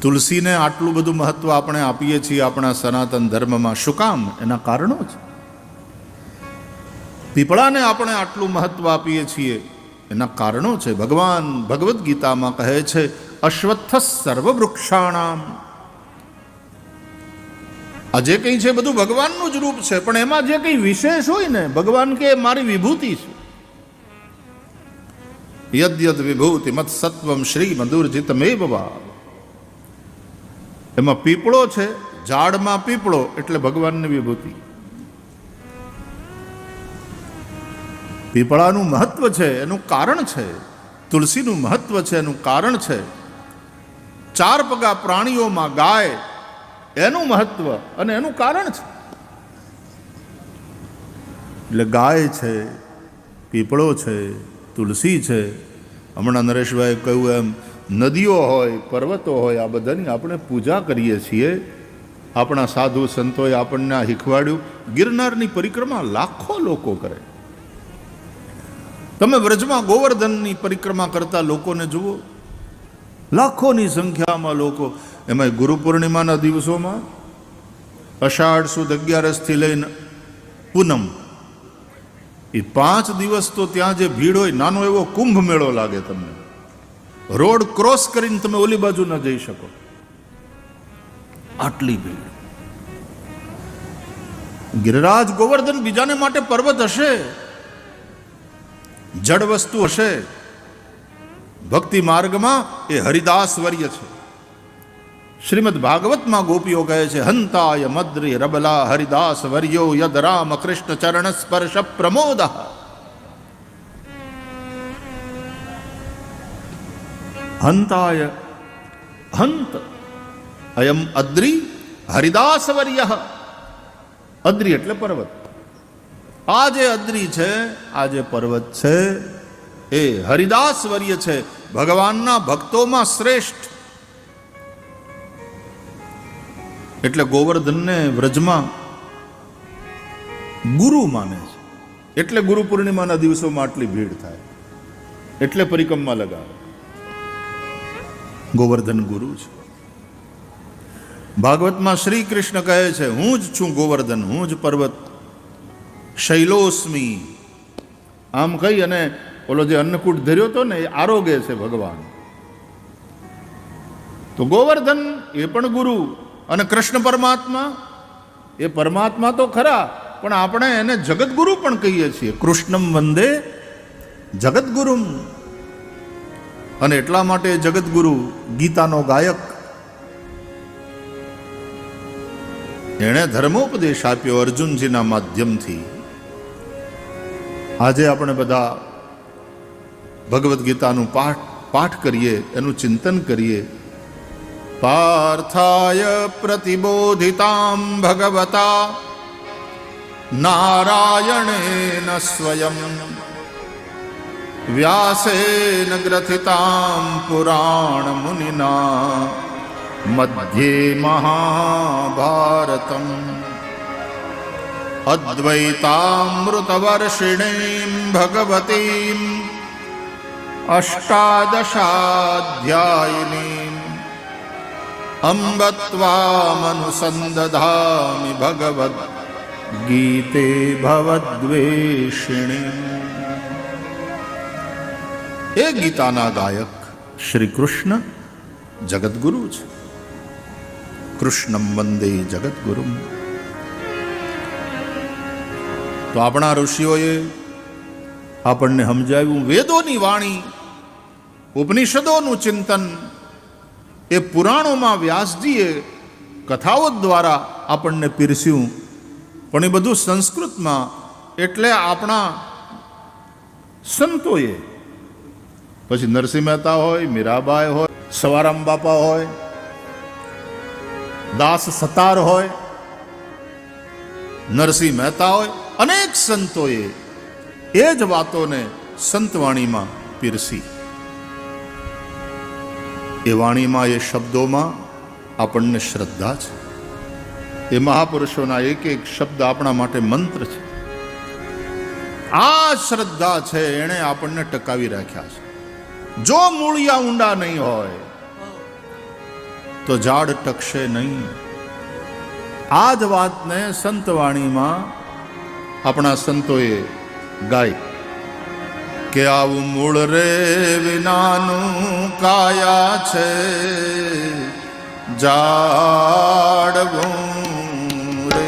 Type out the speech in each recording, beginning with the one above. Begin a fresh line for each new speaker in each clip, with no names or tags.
તુલસીને આટલું બધું મહત્વ આપણે આપીએ છીએ આપણા સનાતન ધર્મમાં, શું કામ? એના કારણો છે. પીપળાને આપણે આટલું મહત્વ આપીએ છીએ એના કારણો છે. ભગવાન ભગવદ્ ગીતામાં કહે છે અશ્વત્થ સર્વવૃક્ષાણામ. આ જે કંઈ છે બધું ભગવાનનું જ રૂપ છે, પણ એમાં જે કંઈ વિશેષ હોય ને, ભગવાન કે મારી વિભૂતિ છે. યદ્યદ વિભૂતિ મત સત્વમ શ્રી મધુરજિતમેવ વા. એમાં પીપળો છે, ઝાડમાં પીપળો એટલે ભગવાનની વિભૂતિ. પીપળાનું મહત્વ છે એનું કારણ છે, તુલસીનું મહત્વ છે એનું કારણ છે, ચાર પગા પ્રાણીઓમાં ગાય એનું મહત્વ અને એનું કારણ છે. એટલે ગાય છે, પીપળો છે, તુલસી છે. હમણાં નરેશભાઈ કહ્યું એમ નદીઓ હોય, પર્વતો હોય, આ બધાની આપણે પૂજા કરીએ છીએ. આપણા સાધુ સંતોએ આપણને આ શીખવાડ્યું. ગિરનારની પરિક્રમા લાખો લોકો કરે. તમે વ્રજમાં ગોવર્ધનની પરિક્રમા કરતા લોકોને જુઓ, લાખોની સંખ્યામાં લોકો. એમાં ગુરુ પૂર્ણિમાના દિવસોમાં અષાઢ સુદ 11થી લઈને પૂનમ, એ 5 દિવસ તો ત્યાં જે ભીડ હોય, નાનો એવો કુંભ મેળો લાગે. તમને રોડ ક્રોસ કરીને તમે ઓલી બાજુ ન જઈ શકો, આટલી ભીડ. ગિરિરાજ ગોવર્ધન બીજાને માટે પર્વત હશે, જડ વસ્તુ હશે, ભક્તિ માર્ગમાં એ હરિદાસ વર્ય છે. શ્રીમદ ભાગવતમાં ગોપીઓ કહે છે હંતાય મદ્રી રબલા હરિદાસ વર્યો યદ રામ કૃષ્ણ ચરણ સ્પર્શ પ્રમોદ. હંતાય હંત અયમ અદ્રી હરિદાસ વર્ય. અદ્રી એટલે પર્વત. આ જે અદ્રી છે, આ જે પર્વત છે એ હરિદાસ વર્ય છે, ભગવાનના ભક્તોમાં શ્રેષ્ઠ. એટલે ગોવર્ધનને વ્રજમાં ગુરુ માને છે. એટલે ગુરુ પૂર્ણિમાના દિવસોમાં આટલી ભીડ થાય, એટલે પરિક્રમા લગાવે. ગોવર્ધન ગુરુ છે. ભાગવતમાં શ્રી કૃષ્ણ કહે છે હું જ છું ગોવર્ધન, હું જ પર્વત. શૈલોસ્મી આમ કહી અને ઓલો જે અન્નકૂટ ધર્યો હતો ને એ આરોગે છે ભગવાન. તો ગોવર્ધન એ પણ ગુરુ, અને કૃષ્ણ પરમાત્મા એ પરમાત્મા તો ખરા, પણ આપણે એને જગતગુરુ પણ કહીએ છીએ. કૃષ્ણમ વંદે જગતગુરુમ. અને એટલા માટે જગતગુરુ ગીતાનો ગાયક, એણે ધર્મોપદેશ આપ્યો અર્જુનજીના માધ્યમથી. આજે આપણે બધા ભગવદ્ ગીતાનું પાઠ કરીએ, એનું ચિંતન કરીએ. પાર્થાય પ્રતિબોધિતામ ભગવતા નારાયણેન સ્વયં વ્યાસેન ગ્રથિતામ પુરાણ મુનિના મધ્યે મહાભારતમ અદ્વૈતામૃતવર્ષિણીમ ભગવતીમ અષ્ટાદશાધ્યાયિનીમ અંબ ત્વામનુસંદધામિ ભગવદ્ ગીતે ભવદ્વેષિણી. એ ગીતાના ગાયક શ્રી કૃષ્ણ જગતગુરુ છે. કૃષ્ણમ વંદે જગતગુરુમ. તો આપણા ઋષિઓએ આપણને સમજાવ્યું, વેદોની વાણી, ઉપનિષદોનું ચિંતન, એ પુરાણોમાં વ્યાસજીએ કથાઓ દ્વારા આપણને પીરસ્યું, પણ એ બધું સંસ્કૃતમાં. એટલે આપણા સંતોએ, પછી નરસિંહ મહેતા હોય, મીરાબાઈ હોય, સવારામ બાપા હોય, દાસ સતાર હોય, નરસિંહ મહેતા હોય, અનેક સંતોએ એ જ વાતોને સંતવાણીમાં પીરસી. એ વાણીમાં, એ શબ્દોમાં આપણને શ્રદ્ધા છે. એ મહાપુરુષોના એક એક શબ્દ આપણા માટે મંત્ર છે. આ શ્રદ્ધા છે એણે આપણને ટકાવી રાખ્યા છે. જો મૂળિયા ઊંડા નહીં હોય તો ઝાડ ટકશે નહીં. આ જ વાતને સંતવાણીમાં આપણા સંતોએ ગાય કે આવું મૂળ રે વિનાનું કાયા છે જાડવું રે.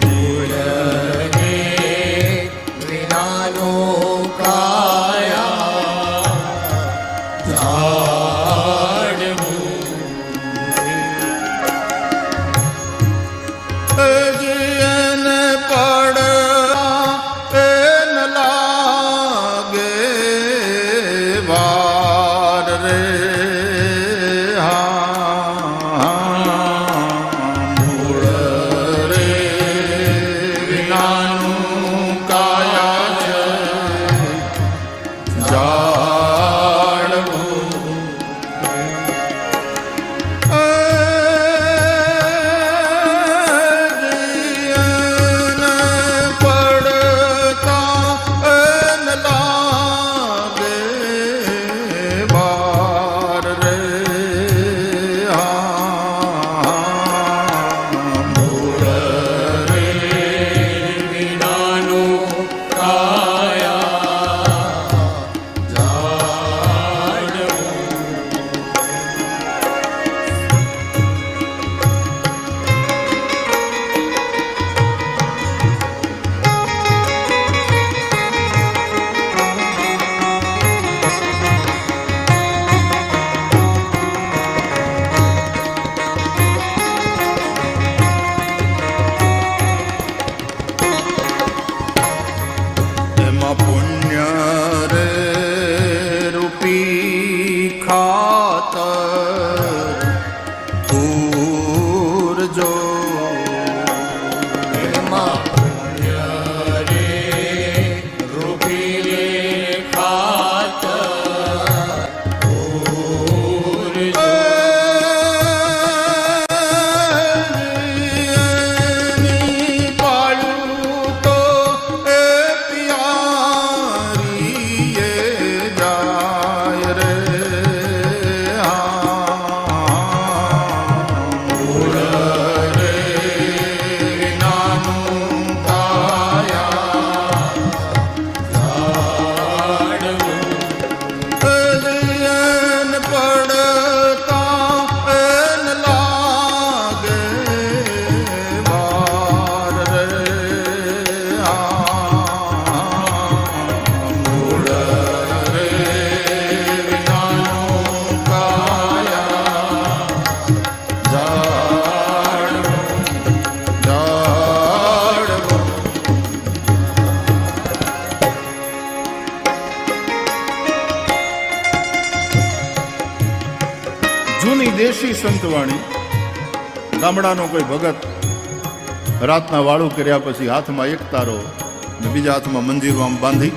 મૂળ રે વિનાનું કાયા જાડવું
જીને પડ એન લાગે વાર રે. મૂળ રે વિનાનું કાયા છે જાડવું. પુણ્ય રે રૂપી ખાતર પૂરજો.
એમાં પુણ્ય રે રૂપી ખાતર પૂરજો.
પાયું તો એ પિયારી જાય રે. મૂળ રે વિનાનું કાયા
જાડવું
એન પડતા એન લાગે વાર રે. મૂળ રે વિનાનું કાયા જાડવું જાડવું. જૂની દેશી સંતવાણી. ગામડાનો કોઈ ભગત રાતના વાળું કર્યા પછી હાથમાં એક તારો ને બીજા હાથમાં મંજીરો આમ બાંધી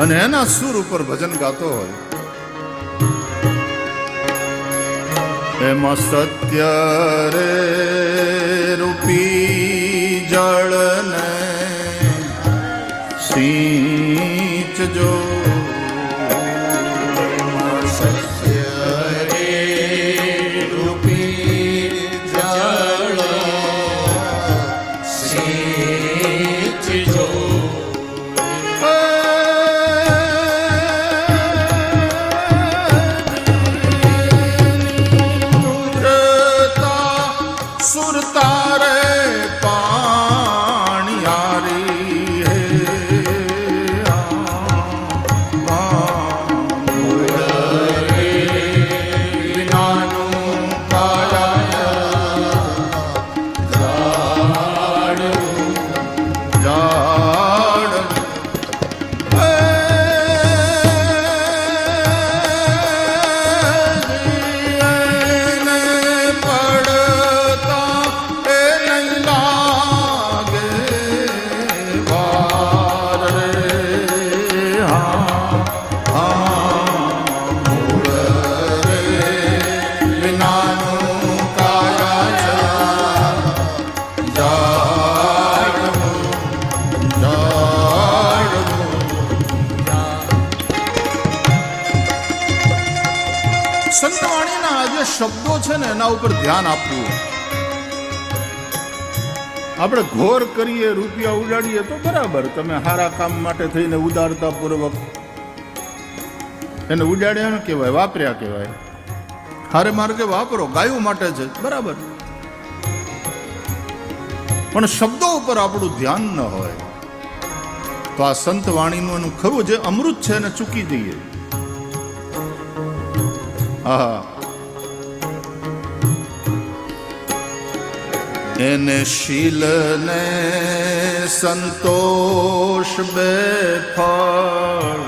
અને એના સુર ઉપર ભજન ગાતો હોય. એમાં સત્ય રે રૂપી જળને સિંચજો.
સત્ય રે રૂપી જળ સિંચજો.
સુરતા રે પાણિયારી હે. સંતવાણીના જે શબ્દો છે ને એના ઉપર ધ્યાન આપવું. આપણે ઘોર કરીએ, રૂપિયા ઉડાડીએ તો બરાબર, તમે સારા કામ માટે થઈને ઉદારતા પૂર્વક એને ઉડાડ્યા ન કહેવાય, વાપર્યા કહેવાય. હારે માર્ગે વાપરો, ગાયું માટે છે, બરાબર. પણ શબ્દો ઉપર આપણું ધ્યાન ન હોય તો આ સંત વાણીનું એનું ખરું જે અમૃત છે એને ચૂકી જઈએ. હા, એને શીલ ને સંતોષ બે ફળ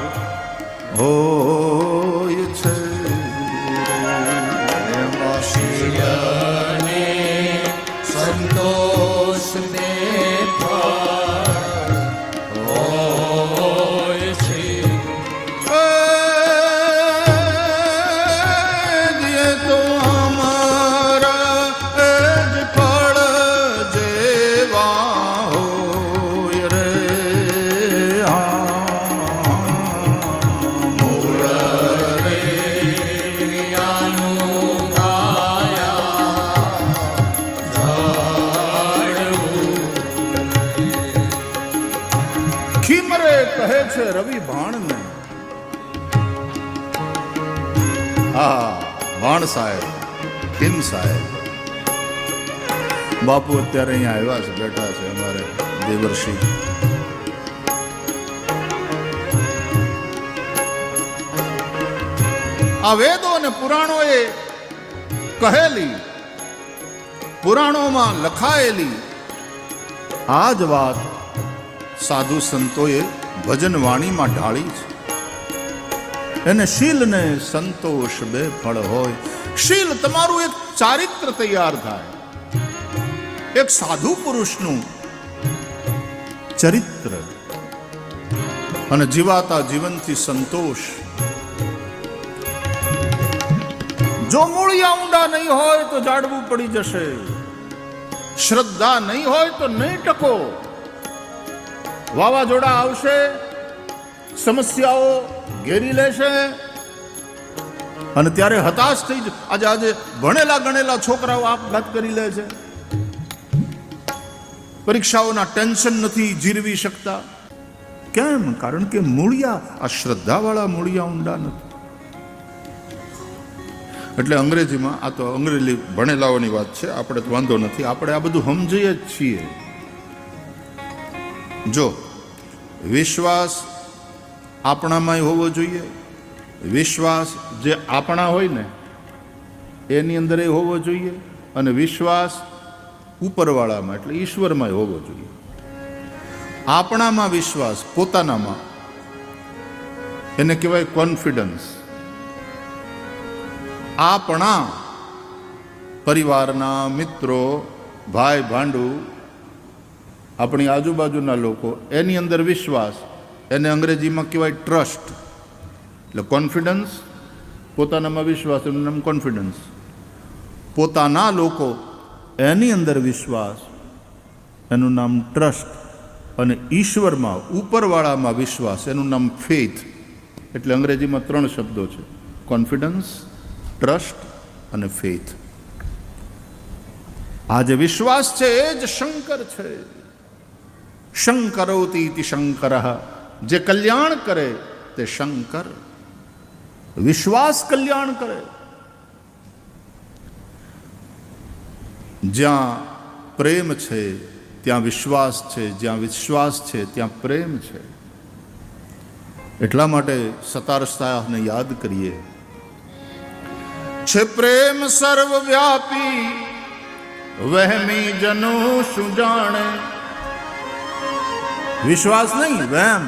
હોય છે.
શીલને સંતોષ ને ફળ હોય છે.
ये तो हमारा एज फल जेवा होय रे.
મૂળ રે જ્ઞાનું
ખીમરે કહે છે રવિ ભાણને. હા, ભાણ સાહેબ, ખીમ સાહેબ. બાપુ અત્યારે અહીંયા આવ્યા છે, બેઠા છે અમારે દેવર્ષિ. આ વેદો અને પુરાણોએ કહેલી, પુરાણોમાં લખાયેલી આ જ વાત સાધુ સંતોએ ભજન વાણીમાં ઢાળી છે. એને શીલ ને સંતોષ બે ફળ હોય. શીલ તમારું એક ચારિત્ર તૈયાર થાય, એક સાધુ પુરુષનું ચરિત્ર, અને જીવાતા જીવનથી સંતોષ. જો મૂળિયા ઊંડા નહીં હોય તો જાડવું પડી જશે. શ્રદ્ધા નહીં હોય તો નહીં ટકો. વાવાઝોડા આવશે, સમસ્યાઓ ઘેરી લેશે, અને ત્યારે હતાશ થઈ જ. આજે ભણેલા ગણેલા છોકરાઓ આપઘાત કરી લે છે. પરીક્ષાઓના ટેન્શન નથી જીરવી શકતા. કેમ? કારણ કે મૂળિયા, આ શ્રદ્ધાવાળા મૂળિયા ઊંડા નથી. એટલે અંગ્રેજીમાં, આ તો અંગ્રેજી ભણેલાઓની વાત છે, આપણે તો વાંધો નથી, આપણે આ બધું સમજીએ જ છીએ. જો વિશ્વાસ આપણામાં હોવો જોઈએ, વિશ્વાસ જે આપણા હોય ને એની અંદર એ હોવો જોઈએ, અને વિશ્વાસ ઉપરવાળામાં એટલે ઈશ્વરમાં હોવો જોઈએ. આપણામાં વિશ્વાસ, પોતાનામાં, એને કહેવાય કોન્ફિડન્સ. આપણા પરિવારના મિત્રો, ભાઈ ભાંડુ, આપણી આજુબાજુના લોકો, એની અંદર વિશ્વાસ, એને અંગ્રેજીમાં કહેવાય ટ્રસ્ટ. એટલે કોન્ફિડન્સ, પોતાનામાં વિશ્વાસ, એનું નામ કોન્ફિડન્સ. પોતાના લોકો, એની અંદર વિશ્વાસ, એનું નામ ટ્રસ્ટ. અને ઈશ્વરમાં, ઉપરવાળામાં વિશ્વાસ, એનું નામ ફેથ. એટલે અંગ્રેજીમાં 3 શબ્દો છે: કોન્ફિડન્સ, ટ્રસ્ટ અને ફેથ. આ જે વિશ્વાસ છે એ જ શંકર છે. શંકરોતિ ઇતિ શંકરઃ. જે કલ્યાણ કરે તે શંકર. વિશ્વાસ કલ્યાણ કરે. જ્યાં પ્રેમ છે ત્યાં વિશ્વાસ છે, જ્યાં વિશ્વાસ છે ત્યાં પ્રેમ છે. એટલા માટે સતાર શાહને યાદ કરીએ. છે પ્રેમ સર્વવ્યાપી, વહેમી જનો શું જાણે. વિશ્વાસ નહીં, વહેમ.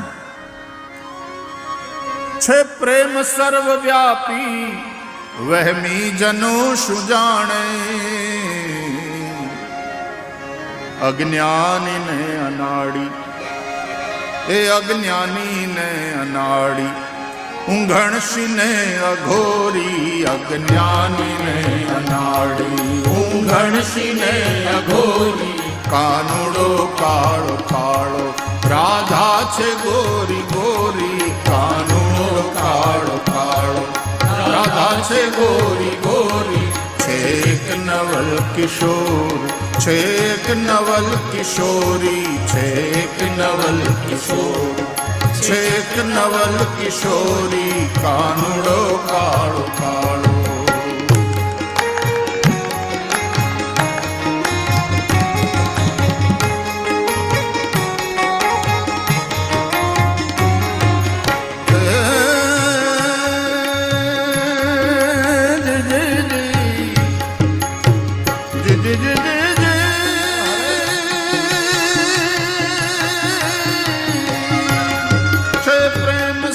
છે પ્રેમ સર્વવ્યાપી, વહેમી જનો શું જાણે. અજ્ઞાનીને અનાડી, એ અજ્ઞાનીને અનાડી. ઊંઘણશીને અઘોરી, અજ્ઞાનીને અનાડી.
ઊંઘણશીને અઘોરી,
કાનુડો કાળો કાળો, રાધા છે ગોરી ગોરી. કાનુડો કાળો કાળો, રાધા છે
ગોરી ગોરી
છેક નવલ કિશોર, છેક નવલ કિશોરી, છેક
નવલ કિશોર
છેક નવલ કિશોરી, કાનુડો કાળો કાળો.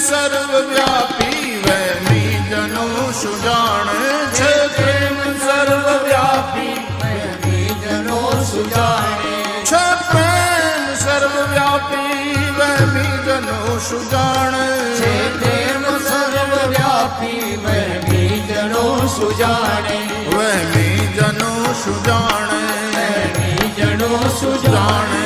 સર્વવ્યાપી વૈમી જનો સુજાણે છે
પ્રેમ સર્વવ્યાપી જનો સુજાણે
છે પ્રેમ સર્વવ્યાપી વૈમી જનો સુજાણે
છે પ્રેમ સર્વવ્યાપી જનો સુજાણે
વૈમી જનો સુજાણે
જનો સુજાણે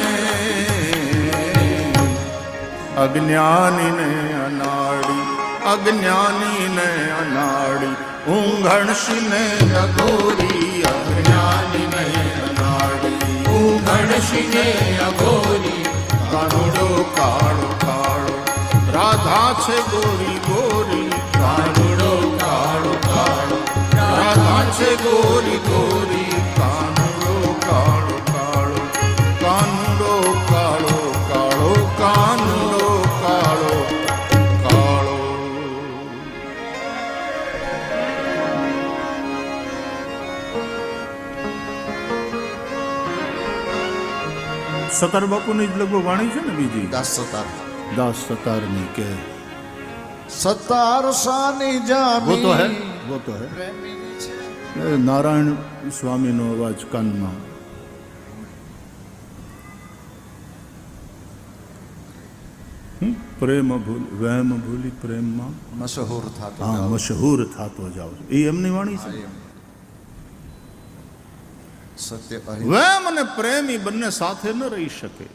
અજ્ઞાનીને અનાડી, અજ્ઞાનીને અનાડી, ઊંઘણશીને અઘોરી, અજ્ઞાનીને અનાડી,
ઉઘડશીને અઘોરી
કાનુડો કાળો કાળો. રાધા છે ગોરી ગોરી,
કાનુડો કાળો કાળો
રાધા છે ગોરી ગોરી, કાનુડો કાળો કાળો, કાનુડો કાળો કાળો, કાનુડો કાળો કાળો. સતાર બાપુની જ લગભગ વાણી છે ને બીજી
દાસ સતાર
દાસ સતારની કે
સતાર સાની જામી
वो तो है નારાયણ સ્વામીનો અવાજ કાનમાં. પ્રેમ ભૂલ વહેમ ભૂલી પ્રેમમાં
મશહૂર થતો
હા
જાઓ.
મશહૂર થતો જાવ. એ એમની વાણી છે.
એમ. સત્ય અહિંસા
વહેમ અને પ્રેમ એ બંને સાથે ન રહી શકે,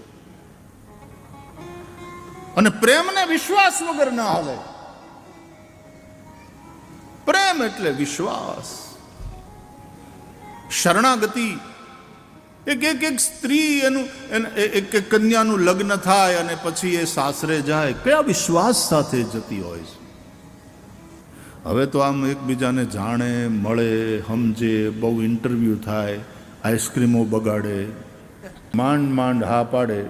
અને પ્રેમને વિશ્વાસ વગર ના હાલે. પ્રેમ એટલે વિશ્વાસ, શરણાગતિ. એક એક એક સ્ત્રી એનું એક એક કન્યાનું લગ્ન થાય અને પછી એ સાસરે જાય, કયા વિશ્વાસ સાથે જતી હોય છે. હવે તો આમ એકબીજાને જાણે, મળે, સમજે, બહુ ઇન્ટરવ્યૂ થાય, આઈસ્ક્રીમો બગાડે, માંડ માંડ હા પાડે.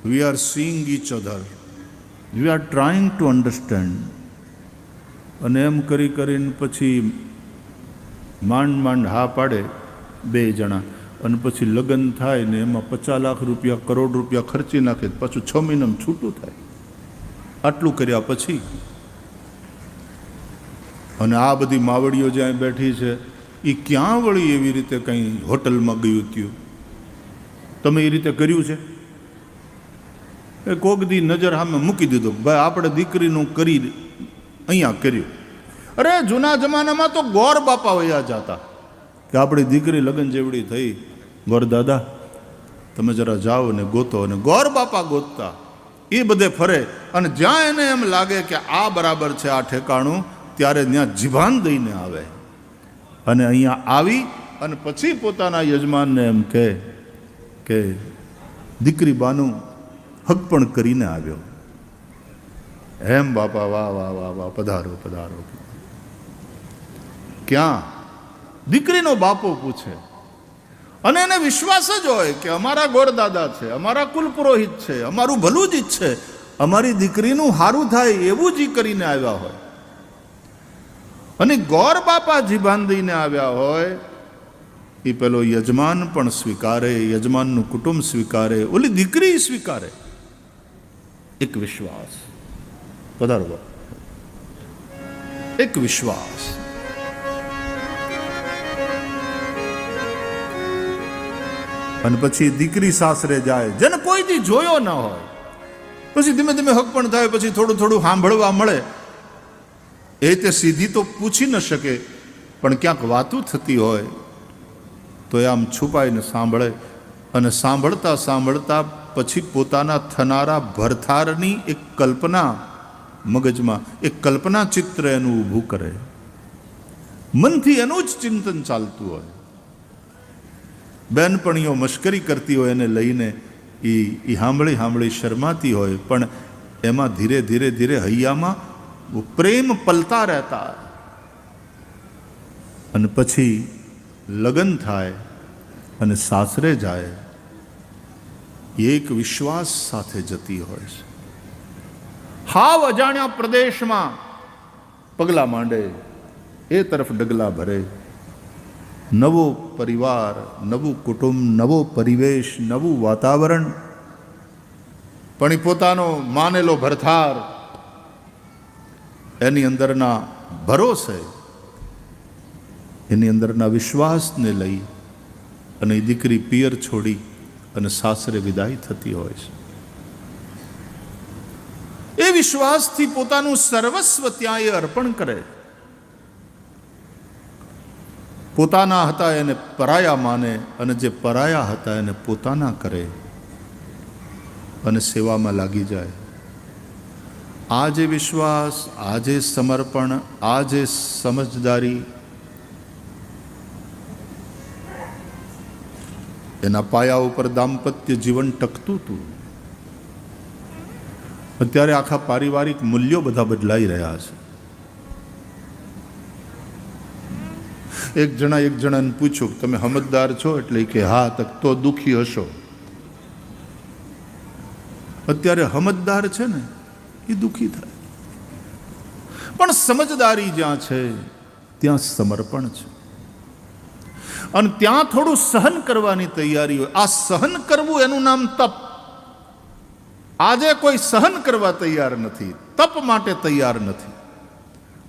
We are seeing each other, we are trying to understand. અને એમ કરી કરીને પછી માંડ માંડ હા પાડે બે જણા, અને પછી લગ્ન થાય ને એમાં 50 લાખ રૂપિયા, કરોડ રૂપિયા ખર્ચી નાખે, પાછું 6 મહિનામાં છૂટું થાય. આટલું કર્યા પછી અને આ બધી માવડીઓ જ્યાં બેઠી છે એ ક્યાં વળી એવી રીતે કંઈ હોટલમાં ગયું થયું? તમે એ રીતે કર્યું છે? એ કોક દી નજર સામે મૂકી દીધો, ભાઈ આપણે દીકરીનું કરી અહીંયા કર્યું. અરે જૂના જમાનામાં તો ગોર બાપા વયા જતા કે આપણી દીકરી લગ્ન જેવડી થઈ, ગોર દાદા તમે જરા જાઓ ને ગોતો, અને ગોર બાપા ગોતતા. એ બધે ફરે, અને જ્યાં એને એમ લાગે કે આ બરાબર છે, આ ઠેકાણું, ત્યારે ત્યાં જીભાન દઈને આવે. અને અહીંયા આવી અને પછી પોતાના યજમાનને એમ કહે કે દીકરી બાનું હક પણ કરીને આવ્યો. એમ બાપા, વાહ વાહ વાહ વાહ, પધારો પધારો. ક્યાં દીકરીનો બાપો પૂછે, અને એને વિશ્વાસ જ હોય કે અમારા ગોરદાદા છે, અમારા કુલ પુરોહિત છે, અમારું ભલું જ ઈચ્છે, અમારી દીકરીનું સારું થાય એવું જ કરીને આવ્યા હોય. અને ગોર બાપા જીભાન દઈને આવ્યા હોય એ પેલો યજમાન પણ સ્વીકારે, યજમાનનું કુટુંબ સ્વીકારે, ઓલી દીકરી સ્વીકારે. એક વિશ્વાસ. પધારો. એક વિશ્વાસ. અને પછી દીકરી સાસરે જાય, જેને કોઈ દી જોયો ન હોય, પછી ધીમે ધીમે હક પણ થાય, પછી થોડું થોડું સાંભળવા મળે. એ તે સીધી તો પૂછી ન શકે, પણ ક્યાંક વાતું થતી હોય તો એ આમ છુપાઈને સાંભળે. અને સાંભળતા સાંભળતા પછી પોતાના થનારા ભરથારની એક કલ્પના મગજમાં એક કલ્પના ચિત્ર એનું ઊભું કરે, મનથી એનું જ ચિંતન ચાલતું હોય. બેનપણીઓ મશ્કરી કરતી હોય એને લઈને એ સાંભળી શરમાતી હોય, પણ એમાં ધીરે ધીરે ધીરે હૈયામાં પ્રેમ પલતા રહેતા. અને પછી લગ્ન થાય અને સાસરે જાય, એક વિશ્વાસ સાથે જતી હોય છે. હાવ અજાણ્યા પ્રદેશમાં પગલા માંડે, એ તરફ ડગલા ભરે. નવો પરિવાર, નવું કુટુંબ, નવો પરિવેશ, નવું વાતાવરણ, પણ એ પોતાનો માનેલો ભરથાર, એની અંદરના ભરોસે, એની અંદરના વિશ્વાસને લઈ અને એ દીકરી પિયર છોડી અને સાસરે વિદાય થતી હોય છે. એ વિશ્વાસથી પોતાનું સર્વસ્વ ત્યાં એ અર્પણ કરે. પોતાના હતા એને પરાયા માને અને જે પરાયા હતા એને પોતાના કરે અને સેવામાં લાગી જાય. આ જે વિશ્વાસ, આ જે સમર્પણ, આ જે સમજદારી, એના પાયા ઉપર દાંપત્ય જીવન ટકતું હતું. અત્યારે આખા પારિવારિક મૂલ્યો બધા બદલાઈ રહ્યા છે. એક જણાને પૂછ્યું કે તમે સમજદાર છો, એટલે કે હા. તો દુઃખી હશો. અત્યારે સમજદાર છે ને એ દુઃખી થાય, પણ સમજદારી જ્યાં છે ત્યાં સમર્પણ છે, અને ત્યાં થોડું સહન કરવાની તૈયારી હોય. આ સહન કરવું એનું નામ તપ. આજે કોઈ સહન કરવા તૈયાર નથી, તપ માટે તૈયાર નથી,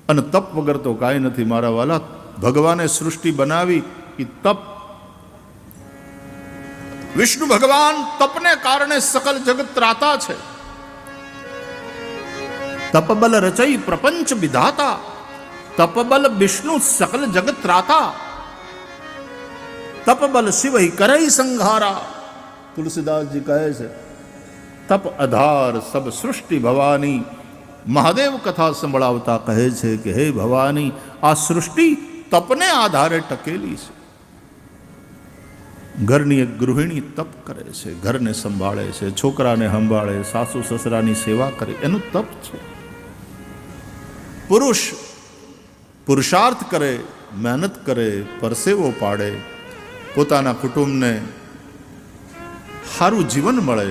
અને તપ વગર તો કાંઈ નથી મારા વાલા. ભગવાને સૃષ્ટિ બનાવી એ તપ. વિષ્ણુ ભગવાન તપને કારણે સકલ જગત ત્રાતા છે. તપબલ રચઈ પ્રપંચ વિધાતા, તપબલ વિષ્ણુ સકલ જગત ત્રાતા, તપબલ શિવ કરઈ સંઘારા. તુલસીદાસજી કહે છે તપ આધાર સબ સૃષ્ટિ ભવાની. મહાદેવ કથા સંભળાવતા કહે છે કે હે ભવાની, આ સૃષ્ટિ તપને આધારે ટકેલી છે. ઘરની એક ગૃહિણી તપ કરે છે, ઘરને સંભાળે છે, છોકરાને સંભાળે, સાસુ સસરાની સેવા કરે, એનું તપ છે. પુરુષ પુરુષાર્થ કરે, મહેનત કરે, પરસેવો પાડે, પોતાના કુટુંબને સારું જીવન મળે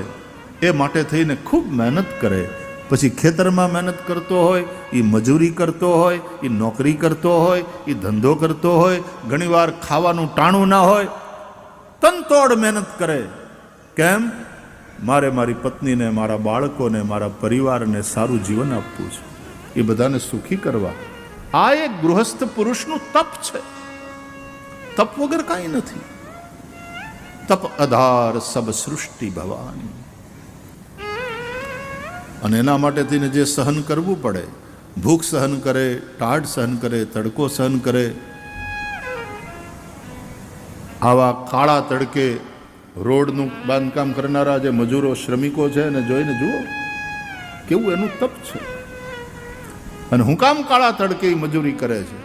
એ માટે થઈને ખૂબ મહેનત કરે. પછી ખેતરમાં મહેનત કરતો હોય, એ મજૂરી કરતો હોય, એ નોકરી કરતો હોય, એ ધંધો કરતો હોય, ઘણીવાર ખાવાનું ટાણું ના હોય, તનતોડ મહેનત કરે. કેમ? મારે મારી પત્નીને, મારા બાળકોને, મારા પરિવારને સારું જીવન આપવું છે, એ બધાને સુખી કરવા. આ એક ગૃહસ્થ પુરુષનું તપ છે. તપ વગર કાંઈ નથી. તપ આધાર સબ સૃષ્ટિ ભવાની. અને એના માટે થઈને જે સહન કરવું પડે, ભૂખ સહન કરે, ટાઢ સહન કરે, તડકો સહન કરે. આવા કાળા તડકે રોડનું બાંધકામ કરનારા જે મજૂરો, શ્રમિકો છે એને જોઈને જુઓ કેવું એનું તપ છે. અને હું કામ કાળા તડકે મજૂરી કરે છે?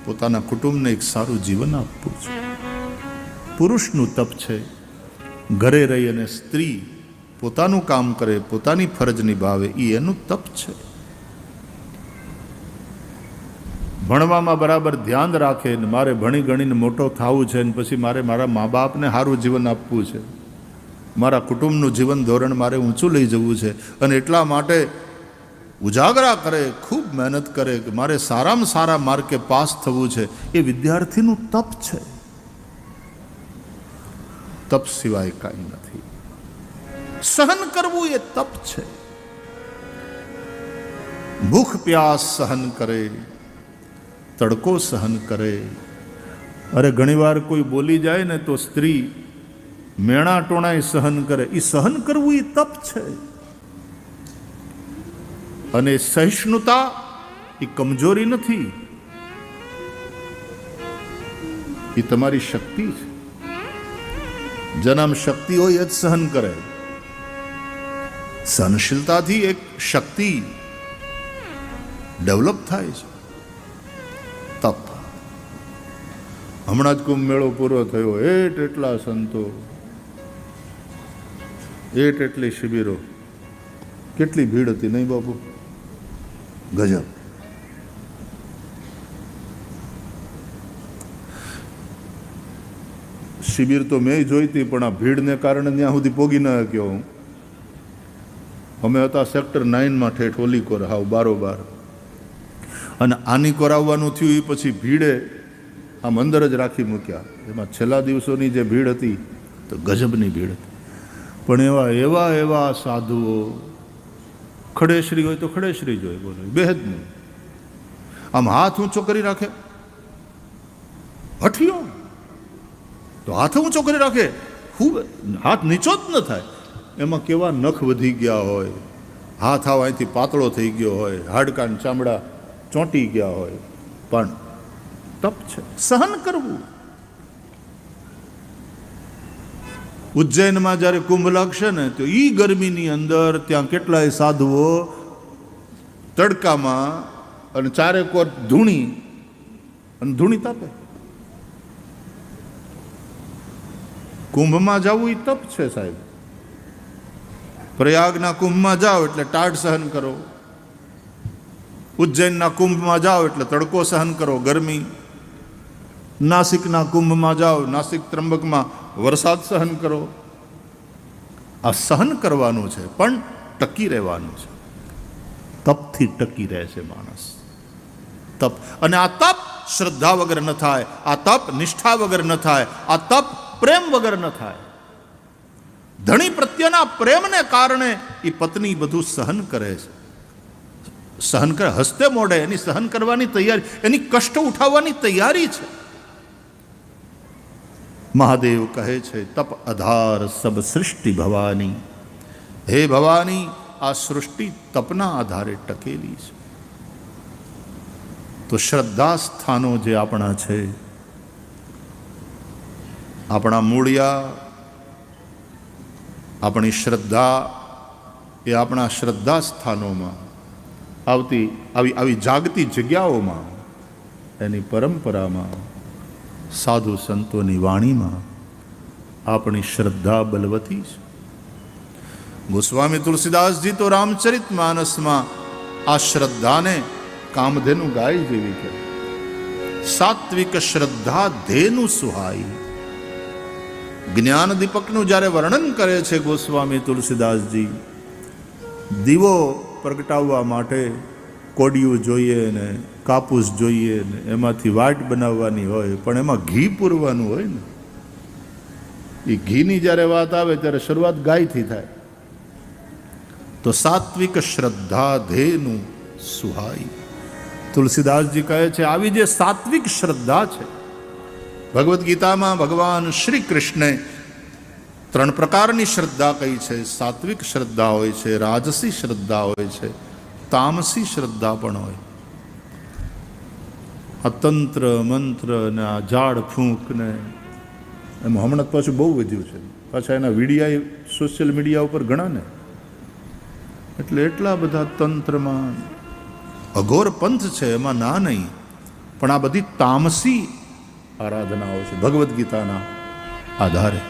પોતાના કુટુંબને એક સારું જીવન આપવું છે. પુરુષનું તપ છે ઘરે રહી અને સ્ત્રી પોતાનું કામ કરે, પોતાની ફરજ નિભાવે, એ એનું તપ છે. ભણવામાં બરાબર ધ્યાન રાખે ને મારે ભણી ગણીને મોટો થવું છે ને પછી મારે મારા મા બાપને સારું જીવન આપવું છે, મારા કુટુંબનું જીવન ધોરણ મારે ઊંચું લઈ જવું છે, અને એટલા માટે ઉજાગરા કરે, ખૂબ મહેનત કરે કે મારે સારામાં સારા માર્કે પાસ થવું છે. એ વિદ્યાર્થીનું તપ છે. તપ સિવાય કાંઈ નથી. સહન કરવું એ તપ છે. ભૂખ પ્યાસ સહન કરે, તડકો સહન કરે. અરે ઘણીવાર કોઈ બોલી જાય ને તો સ્ત્રી મેણા ટોણાએ સહન કરે. એ સહન કરવું એ તપ છે. અને સહિષ્ણુતા એ કમજોરી નથી, એ તમારી શક્તિ છે. જન્મ શક્તિ હોય એ જ સહન કરે. સહનશીલતાથી એક શક્તિ ડેવલપ થાય છે. તપ. હમણાં જ કુંભ મેળો પૂરો થયો, એટલા સંતો, એટલી શિબિરો, કેટલી ભીડ હતી નહીં બાપુ? ગજબ. શિબિર તો મેં જોઈ હતી, પણ આ ભીડને કારણે ત્યાં સુધી પોગી ન શક્યો હું. અમે હતા સેક્ટર 9માં, ઠેઠ ઓલીકોર, હાવ બારોબાર. અને આની કોર આવવાનું થયું એ પછી ભીડે આમ અંદર જ રાખી મૂક્યા. એમાં છેલ્લા દિવસોની જે ભીડ હતી તો ગજબની ભીડ હતી. પણ એવા સાધુઓ, ખડેશ્રી હોય તો ખડેશ્રી જોઈએ, બોલો બેહદ નહીં. આમ હાથ ઊંચો કરી રાખે, હઠિયો તો હાથ ઊંચો કરી રાખે, ખૂબ હાથ નીચો જ ન થાય. એમાં કેવા નખ વધી ગયા હોય, હાથ આવ અહીંથી પાતળો થઈ ગયો હોય, હાડકાન ચામડા ચોંટી ગયા હોય, પણ તપ છે, સહન કરવું. ઉજ્જૈનમાં જ્યારે કુંભ લાગશે ને તો ઈ ગરમીની અંદર ત્યાં કેટલાય સાધુઓ તડકામાં અને ચારે કોર ધૂણી તાપે. કુંભમાં જવું એ તપ છે સાહેબ. પ્રયાગના કુંભમાં જાઓ એટલે ટાઢ સહન કરો, ઉજ્જૈનના કુંભમાં જાઓ એટલે તડકો સહન કરો, ગરમી. નાસિકના કુંભમાં જાઓ, નાસિક ત્રંબકમાં વરસાદ સહન કરો. આ સહન કરવાનું છે, પણ ટકી રહેવાનું છે. તપથી ટકી રહે છે માણસ. તપ. અને આ તપ શ્રદ્ધા વગર ન થાય, આ તપ નિષ્ઠા વગર ન થાય, આ તપ પ્રેમ વગર ન થાય. ધણી પ્રત્યેના પ્રેમને કારણે એ પત્ની બધું સહન કરે છે. સહન કરે, હસતે મોઢે એની સહન કરવાની તૈયારી, એની કષ્ટ ઉઠાવવાની તૈયારી છે. મહાદેવ કહે છે, તપ આધાર સબ સૃષ્ટિ ભવાની. હે ભવાની, આ સૃષ્ટિ તપના આધારે ટકેલી છે. તો શ્રદ્ધા સ્થાનો જે આપણા છે, આપણા મૂળિયા, આપણી શ્રદ્ધા, એ આપણા શ્રદ્ધા સ્થાનોમાં આવતી આવી જાગતી જગ્યાઓમાં, એની પરંપરામાં, સાધુ સંતોની વાણીમાં આપણી શ્રદ્ધા બલવતી છે. ગોસ્વામી તુલસીદાસજી તો રામચરિત માનસમાં આ શ્રદ્ધાને કામધેનુ ગાય જેવી કે સાત્વિક શ્રદ્ધા ધેનુ સુહાઈ. જ્ઞાન દીપકનું જ્યારે વર્ણન કરે છે ગોસ્વામી તુલસીદાસજી, દીવો પ્રગટાવવા માટે કોડિયું જોઈએ ને કાપૂસ જોઈએ ને એમાંથી વાટ બનાવવાની હોય, પણ એમાં ઘી પૂરવાનું હોય ને. એ ઘીની જ્યારે વાત આવે ત્યારે શરૂઆત ગાયથી થાય. તો સાત્વિક શ્રદ્ધા ધેનું સુહાઈ. તુલસીદાસજી કહે છે, આવી જે સાત્વિક શ્રદ્ધા છે, ભગવદ્ ગીતામાં ભગવાન શ્રી કૃષ્ણે 3 પ્રકારની શ્રદ્ધા કહી છે. સાત્વિક શ્રદ્ધા હોય છે, રાજસી શ્રદ્ધા હોય છે, તામસી શ્રદ્ધા પણ હોય. આ તંત્ર મંત્ર ને આ ઝાડ ફૂંક ને એમાં હમણાં પાછું બહુ વધ્યું છે. પાછા એના વિડીયા સોશિયલ મીડિયા ઉપર ઘણા ને, એટલે એટલા બધા તંત્રમાં અઘોર પંથ છે, એમાં ના નહીં. પણ આ બધી તામસી આરાધનાઓ છે ભગવદ્ ગીતાના આધારે.